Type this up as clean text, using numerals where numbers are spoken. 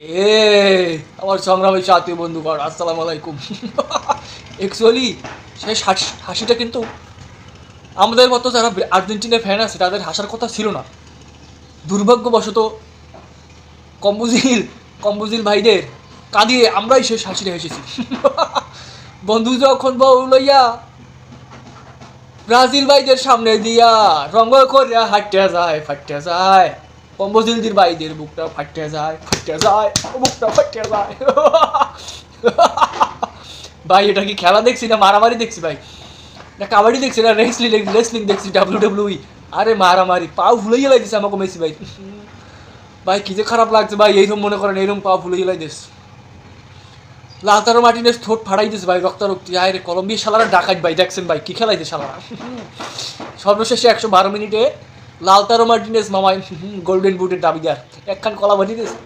এ আমার সংগ্রামী সাথী বন্ধুগণ, আসসালামু আলাইকুম। অ্যাকচুয়ালি সেই হাসিটা কিন্তু আমাদের মতো যারা আর্জেন্টিনার ফ্যান আছে তাদের হাসার কথা ছিল না। দুর্ভাগ্যবশত কম্বুজিল কম্বুজিল ভাইদের কাঁদিয়ে আমরাই শেষ হাসিটা হেসেছি। বন্ধু যখন বউ লইয়া ব্রাজিল ভাইদের সামনে দিয়া রঙ্গ করিয়া হাঁটিয়া যায় ফাটিয়া যায়, কম্বুজিলদের ভাইদের বুকটা ফাটিয়া যায় বুকটা ফাটিয়া যায়। ভাই এটা কি খেলা দেখছি না মারামারি দেখছি ভাই, না কাবাডি দেখছি না রেসলিং দেখছি WWE। আরে মারামারি পাও ভুলে গেলাই দিছে আমাকে মেসি ভাই। ভাই কি যে খারাপ লাগছে ভাই, এইরকম মনে করেন এইরকম পাও ভুলে গেলাই দিস। লাউতারো মার্টিনেজ ঠোঁট ফাড়াই দিছে ভাই, রক্তারক্তি। আয় রে কলম্বিয়া শালারা ডাকাত ভাই, দেখছেন ভাই কি খেলাইছে শালারা। সর্বশেষে 112 মিনিটে লাউতারো মার্টিনেজ মামাই গোল্ডেন বুটের দাবিদার একখান কলা বাটি দিয়েছে।